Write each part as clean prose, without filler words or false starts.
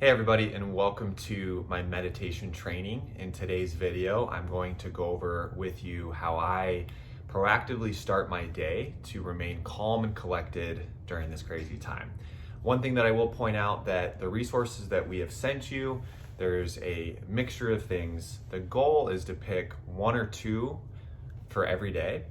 Hey everybody, and welcome to my meditation training. In today's video, I'm going to go over with you how I proactively start my day to remain calm and collected during this crazy time. One thing that I will point out that the resources that we have sent you, there's a mixture of things. The goal is to pick one or two for every day.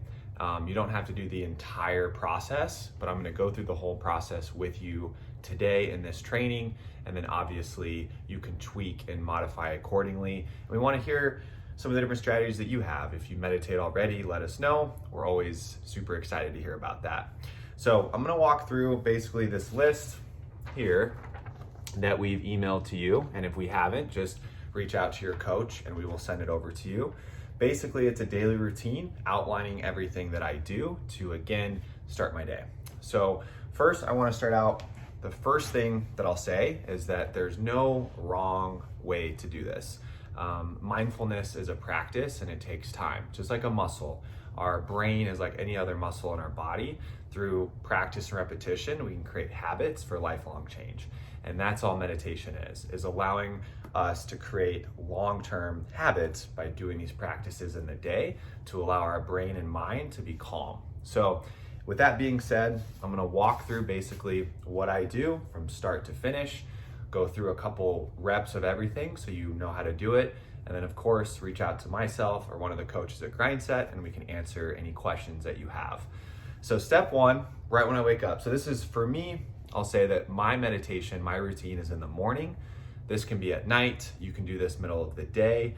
You don't have to do the entire process, but I'm gonna go through the whole process with you today in this training, and then obviously you can tweak and modify accordingly. And we wanna hear some of the different strategies that you have. If you meditate already, let us know. We're always super excited to hear about that. So I'm gonna walk through basically this list here that we've emailed to you, and if we haven't, just reach out to your coach and we will send it over to you. Basically, it's a daily routine outlining everything that I do to, again, start my day. So first, I wanna start out, the first thing that I'll say is that there's no wrong way to do this. Mindfulness is a practice and it takes time, just like a muscle. Our brain is like any other muscle in our body. Through practice and repetition, we can create habits for lifelong change. And that's all meditation is allowing us to create long-term habits by doing these practices in the day to allow our brain and mind to be calm. So with that being said, I'm gonna walk through basically what I do from start to finish, go through a couple reps of everything so you know how to do it, and then of course, reach out to myself or one of the coaches at Grindset and we can answer any questions that you have. So step one, right when I wake up. So this is for me, I'll say that my meditation, my routine is in the morning. This can be at night. You can do this middle of the day.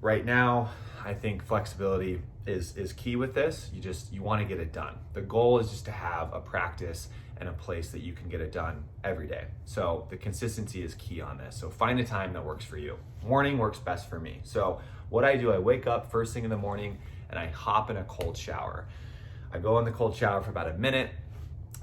Right now, I think flexibility is key with this. You want to get it done. The goal is just to have a practice and a place that you can get it done every day. So the consistency is key on this. So find a time that works for you. Morning works best for me. So what I do, I wake up first thing in the morning and I hop in a cold shower. I go in the cold shower for about a minute.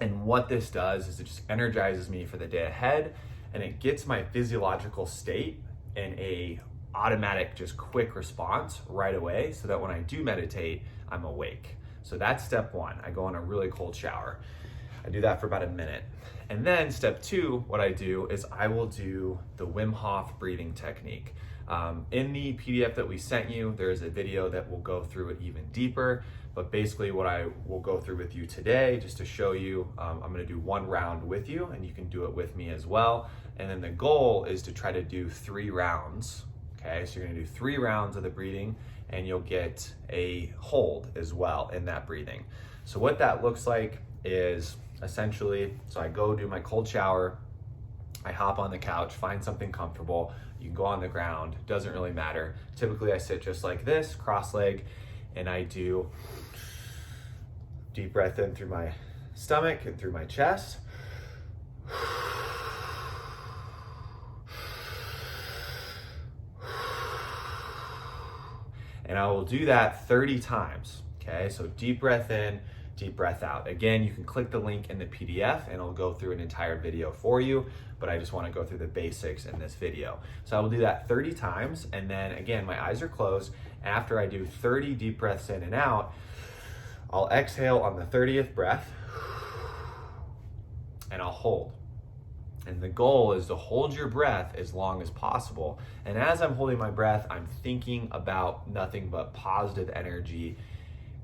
And what this does is it just energizes me for the day ahead, and it gets my physiological state in a automatic, just quick response right away, so that when I do meditate, I'm awake. So that's step one. I go in a really cold shower. I do that for about a minute. And then step two, what I do is I will do the Wim Hof breathing technique. In the PDF that we sent you, there's a video that will go through it even deeper. But basically what I will go through with you today, just to show you, I'm gonna do one round with you and you can do it with me as well. And then the goal is to try to do 3 rounds, okay? So you're gonna do 3 rounds of the breathing and you'll get a hold as well in that breathing. So what that looks like is essentially, so I go do my cold shower, I hop on the couch, find something comfortable, you can go on the ground, doesn't really matter. Typically I sit just like this, cross-leg, and I do deep breath in through my stomach and through my chest. And I will do that 30 times, okay? So deep breath in, deep breath out. Again, you can click the link in the PDF and it'll go through an entire video for you, but I just wanna go through the basics in this video. So I will do that 30 times, and then again, my eyes are closed. After I do 30 deep breaths in and out, I'll exhale on the 30th breath and I'll hold. And the goal is to hold your breath as long as possible. And as I'm holding my breath, I'm thinking about nothing but positive energy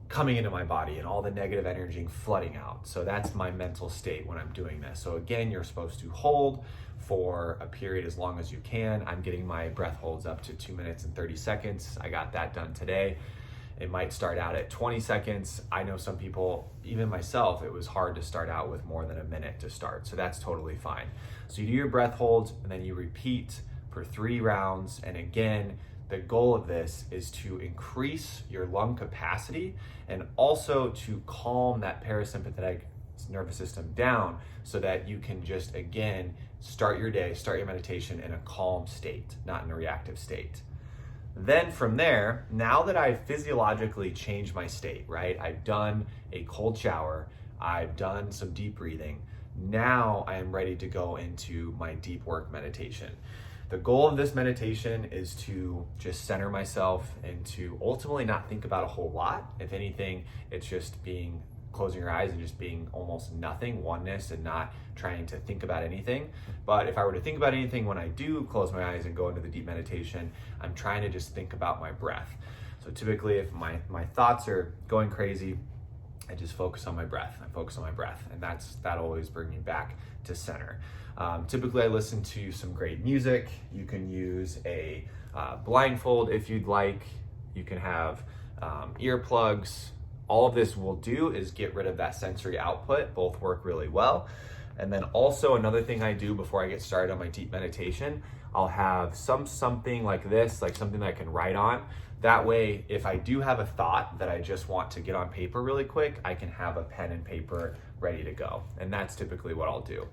coming into my body and all the negative energy flooding out. So that's my mental state when I'm doing this. So again, you're supposed to hold for a period as long as you can. I'm getting my breath holds up to 2 minutes and 30 seconds. I got that done today. It might start out at 20 seconds. I know some people, even myself, it was hard to start out with more than a minute to start. So that's totally fine. So you do your breath holds and then you repeat for 3 rounds. And again, the goal of this is to increase your lung capacity and also to calm that parasympathetic nervous system down so that you can just, again, start your day, start your meditation in a calm state, not in a reactive state. Then from there, now that I've physiologically changed my state, right? I've done a cold shower, I've done some deep breathing. Now I am ready to go into my deep work meditation. The goal of this meditation is to just center myself and to ultimately not think about a whole lot. If anything, it's just being closing your eyes and just being almost nothing, oneness, and not trying to think about anything. But if I were to think about anything when I do close my eyes and go into the deep meditation, I'm trying to just think about my breath. So typically if my thoughts are going crazy, I just focus on my breath. I focus on my breath, and that'll always bring me back to center. Typically I listen to some great music. You can use a blindfold if you'd like. You can have earplugs. All of this will do is get rid of that sensory output. Both work really well. And then also another thing I do before I get started on my deep meditation, I'll have something like this, like something that I can write on. That way, if I do have a thought that I just want to get on paper really quick, I can have a pen and paper ready to go. And that's typically what I'll do.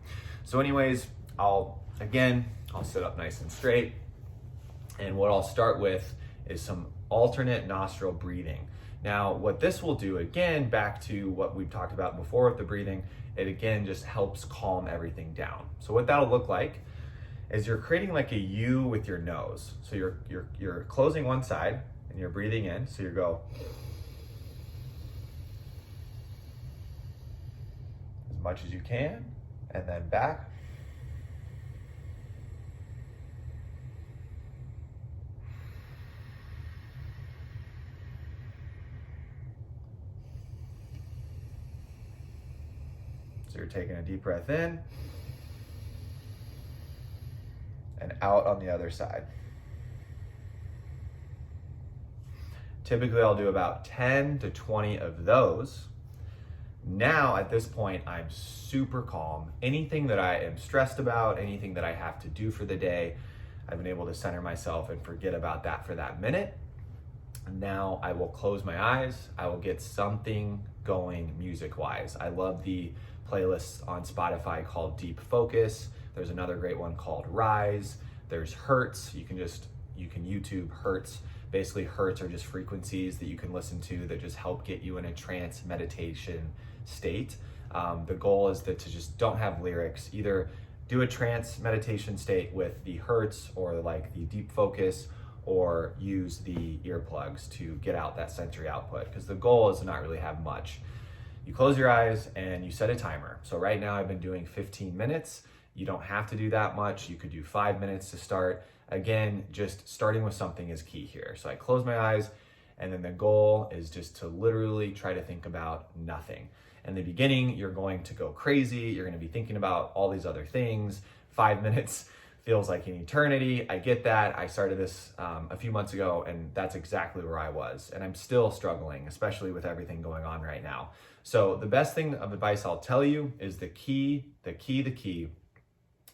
So anyways, I'll sit up nice and straight. And what I'll start with is some alternate nostril breathing. Now, what this will do, again, back to what we've talked about before with the breathing, it again just helps calm everything down. So what that'll look like is you're creating like a U with your nose. So you're closing one side and you're breathing in. So you go as much as you can, and then back. So you're taking a deep breath in and out on the other side. Typically I'll do about 10 to 20 of those. Now at this point, I'm super calm. Anything that I am stressed about, anything that I have to do for the day, I've been able to center myself and forget about that for that minute. Now I will close my eyes. I will get something going music-wise. I love the playlists on Spotify called Deep Focus. There's another great one called Rise. There's Hertz. You can YouTube Hertz. Basically, Hertz are just frequencies that you can listen to that just help get you in a trance meditation state. The goal is to just don't have lyrics. Either do a trance meditation state with the Hertz or like the Deep Focus, or use the earplugs to get out that sensory output, because the goal is to not really have much. You close your eyes and you set a timer. So right now I've been doing 15 minutes. You don't have to do that much. You could do 5 minutes to start. Again, just starting with something is key here. So I close my eyes, and then the goal is just to literally try to think about nothing. In the beginning, you're going to go crazy. You're going to be thinking about all these other things. 5 minutes feels like an eternity. I get that. I started this a few months ago, and that's exactly where I was. And I'm still struggling, especially with everything going on right now. So the best thing of advice I'll tell you is the key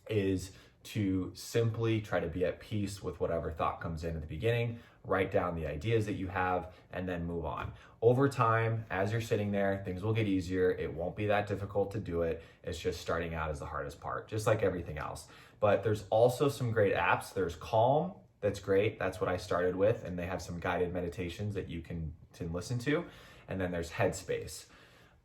is to simply try to be at peace with whatever thought comes in at the beginning. Write down the ideas that you have and then move on. Over time, as you're sitting there, things will get easier. It won't be that difficult to do it. It's just starting out is the hardest part, just like everything else. But there's also some great apps. There's Calm, that's great. That's what I started with, and they have some guided meditations that you can listen to. And then there's Headspace.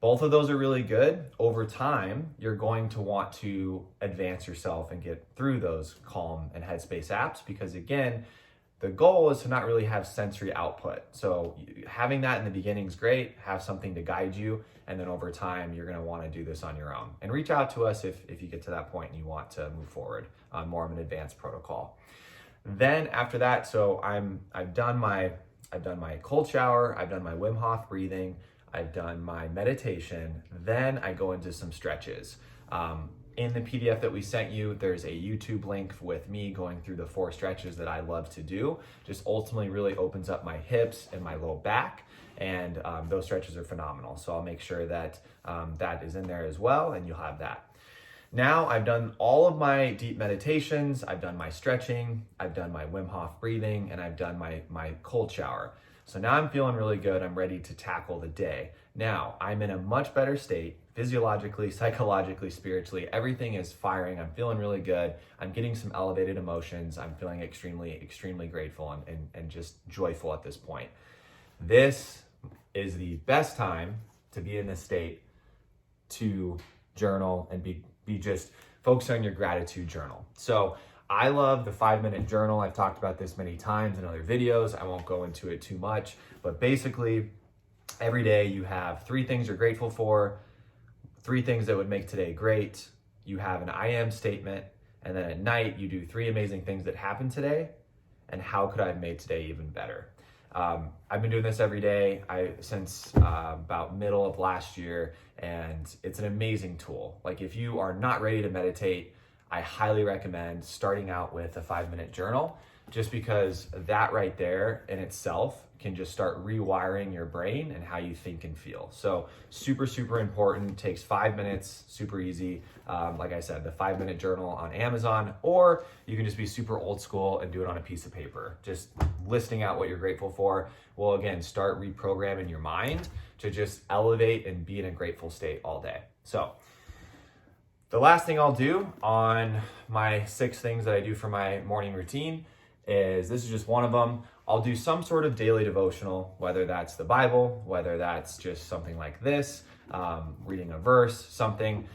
Both of those are really good. Over time, you're going to want to advance yourself and get through those Calm and Headspace apps, because again, the goal is to not really have sensory output. So having that in the beginning is great. Have something to guide you, and then over time, you're gonna wanna do this on your own. And reach out to us if you get to that point and you want to move forward on more of an advanced protocol. Then after that, so I've done my cold shower, I've done my Wim Hof breathing, I've done my meditation, then I go into some stretches. In the PDF that we sent you, there's a YouTube link with me going through the 4 stretches that I love to do. Just ultimately really opens up my hips and my low back, and those stretches are phenomenal. So I'll make sure that that is in there as well, and you'll have that. Now I've done all of my deep meditations, I've done my stretching, I've done my Wim Hof breathing, and I've done my cold shower. So now I'm feeling really good. I'm ready to tackle the day. Now I'm in a much better state, physiologically, psychologically, spiritually. Everything is firing. I'm feeling really good. I'm getting some elevated emotions. I'm feeling extremely, extremely grateful and just joyful at this point. This is the best time to be in this state to journal and be just focus on your gratitude journal. So I love the 5-minute journal. I've talked about this many times in other videos. I won't go into it too much, but basically every day you have 3 things you're grateful for, 3 things that would make today great. You have an I am statement, and then at night you do 3 amazing things that happened today, and how could I have made today even better? I've been doing this every day since about middle of last year, and it's an amazing tool. Like, if you are not ready to meditate, I highly recommend starting out with a 5-minute journal, just because that right there in itself can just start rewiring your brain and how you think and feel. So super, super important. Takes 5 minutes, super easy. Like I said, the 5-minute journal on Amazon, or you can just be super old school and do it on a piece of paper. Just listing out what you're grateful for will, again, start reprogramming your mind to just elevate and be in a grateful state all day. So the last thing I'll do on my 6 things that I do for my morning routine is, this is just one of them. I'll do some sort of daily devotional, whether that's the Bible, whether that's just something like this, reading a verse, something.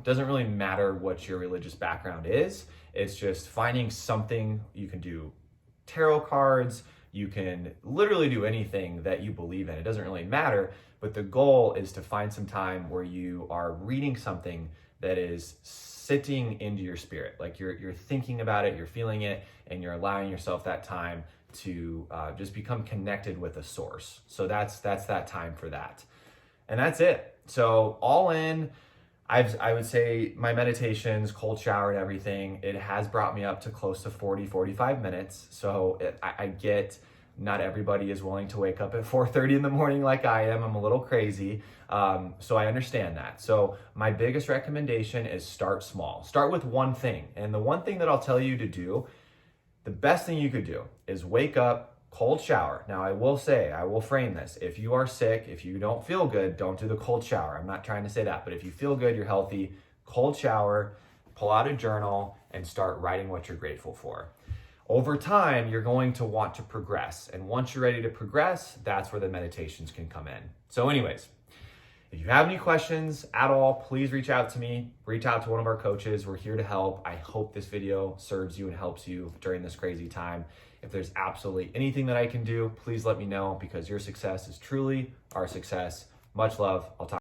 Doesn't really matter what your religious background is. It's just finding something. You can do tarot cards. You can literally do anything that you believe in. It doesn't really matter. But the goal is to find some time where you are reading something that is sitting into your spirit. Like, you're thinking about it, you're feeling it, and you're allowing yourself that time to just become connected with a source. So that's that time for that. And that's it. So all in, I would say my meditations, cold shower and everything, it has brought me up to close to 45 minutes. So I get, not everybody is willing to wake up at 4:30 in the morning like I am. I'm a little crazy. So I understand that. So my biggest recommendation is start small. Start with one thing. And the one thing that I'll tell you to do, the best thing you could do, is wake up, cold shower. Now, I will frame this. If you are sick, if you don't feel good, don't do the cold shower. I'm not trying to say that, but if you feel good, you're healthy, cold shower, pull out a journal, and start writing what you're grateful for. Over time, you're going to want to progress. And once you're ready to progress, that's where the meditations can come in. So anyways, if you have any questions at all, please reach out to me, reach out to one of our coaches. We're here to help. I hope this video serves you and helps you during this crazy time. If there's absolutely anything that I can do, please let me know, because your success is truly our success. Much love. I'll talk